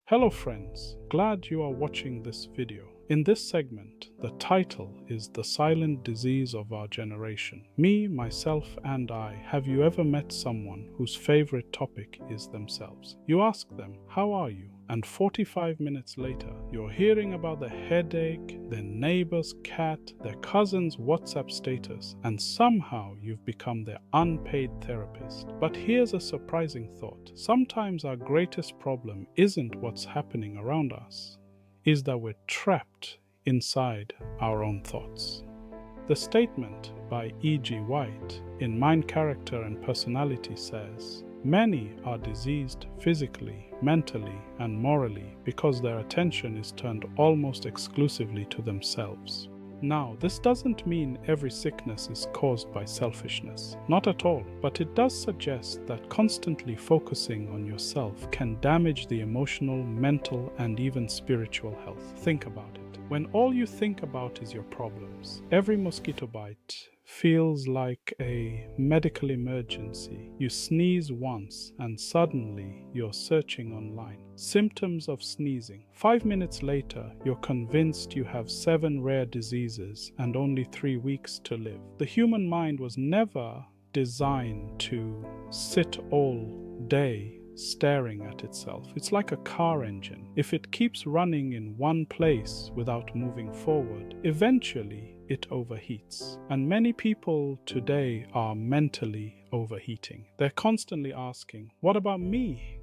Hello friends, glad you are watching this video. In this segment, the title is The Silent Disease of Our Generation. Me, myself, and I. Have you ever met someone whose favorite topic is themselves? You ask them, how are you? And 45 minutes later, you're hearing about their headache, their neighbor's cat, their cousin's WhatsApp status, and somehow you've become their unpaid therapist. But here's a surprising thought. Sometimes our greatest problem isn't what's happening around us, is that we're trapped inside our own thoughts. The statement by E.G. White in Mind, Character and Personality says, "Many are diseased physically, mentally, and morally because their attention is turned almost exclusively to themselves." Now, this doesn't mean every sickness is caused by selfishness. Not at all. But it does suggest that constantly focusing on yourself can damage the emotional, mental, and even spiritual health. Think about it. When all you think about is your problems, every mosquito bite feels like a medical emergency. You sneeze once and suddenly you're searching online. Symptoms of sneezing. 5 minutes later, you're convinced you have 7 rare diseases and only 3 weeks to live. The human mind was never designed to sit all day staring at itself. It's like a car engine. If it keeps running in one place without moving forward, eventually it overheats. And many people today are mentally overheating. They're constantly asking, what about me?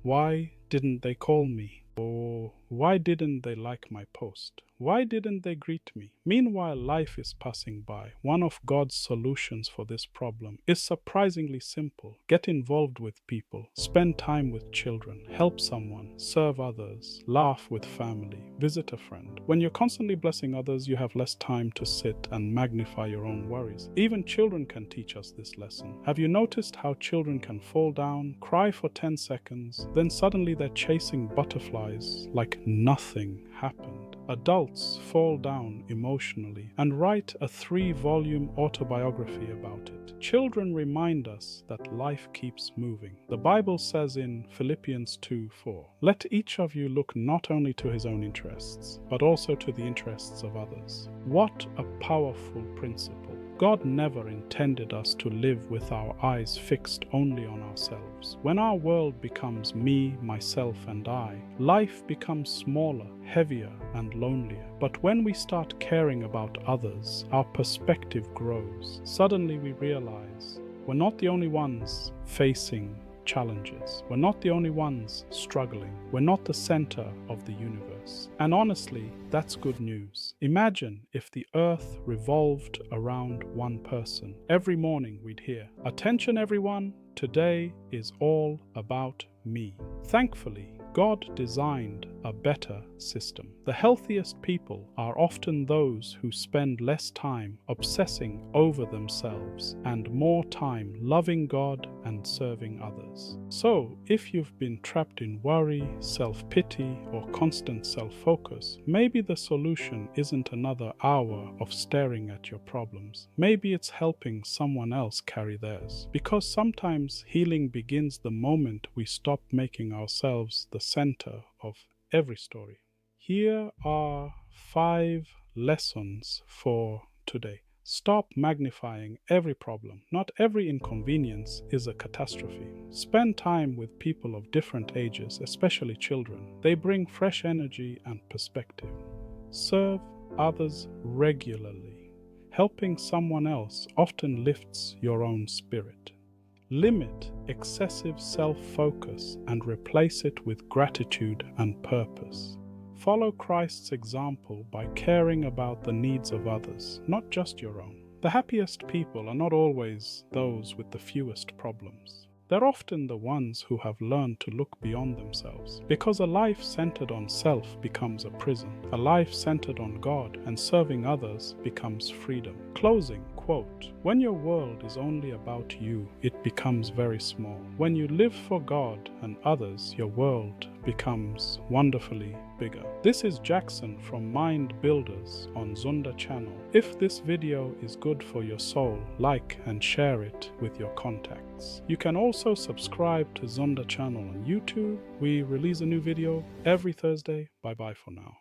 Why didn't they call me? Or why didn't they like my post? Why didn't they greet me? Meanwhile, life is passing by. One of God's solutions for this problem is surprisingly simple. Get involved with people, spend time with children, help someone, serve others, laugh with family, visit a friend. When you're constantly blessing others, you have less time to sit and magnify your own worries. Even children can teach us this lesson. Have you noticed how children can fall down, cry for 10 seconds, then suddenly they're chasing butterflies like nothing happened? Adults fall down emotionally and write a 3-volume autobiography about it. Children remind us that life keeps moving. The Bible says in Philippians 2:4, "Let each of you look not only to his own interests, but also to the interests of others." What a powerful principle. God never intended us to live with our eyes fixed only on ourselves. When our world becomes me, myself, and I, life becomes smaller, heavier, and lonelier. But when we start caring about others, our perspective grows. Suddenly we realize we're not the only ones facing challenges. We're not the only ones struggling. We're not the center of the universe. And honestly, that's good news. Imagine if the earth revolved around one person. Every morning we'd hear, "Attention everyone, today is all about me." Thankfully, God designed a better system. The healthiest people are often those who spend less time obsessing over themselves and more time loving God and serving others. So, if you've been trapped in worry, self-pity, or constant self-focus, maybe the solution isn't another hour of staring at your problems. Maybe it's helping someone else carry theirs. Because sometimes healing begins the moment we stop making ourselves the center of every story. Here are 5 lessons for today. Stop magnifying every problem. Not every inconvenience is a catastrophe. Spend time with people of different ages, especially children. They bring fresh energy and perspective. Serve others regularly. Helping someone else often lifts your own spirit. Limit excessive self-focus and replace it with gratitude and purpose. Follow Christ's example by caring about the needs of others, not just your own. The happiest people are not always those with the fewest problems. They're often the ones who have learned to look beyond themselves. Because a life centered on self becomes a prison. A life centered on God and serving others becomes freedom. Closing, quote, "When your world is only about you, it becomes very small. When you live for God and others, your world becomes wonderfully bigger." This is Jackson from Mind Builders on Zunda channel. If this video is good for your soul, like and share it with your contacts. You can also subscribe to Zunda channel on YouTube. We release a new video every Thursday. Bye bye for now.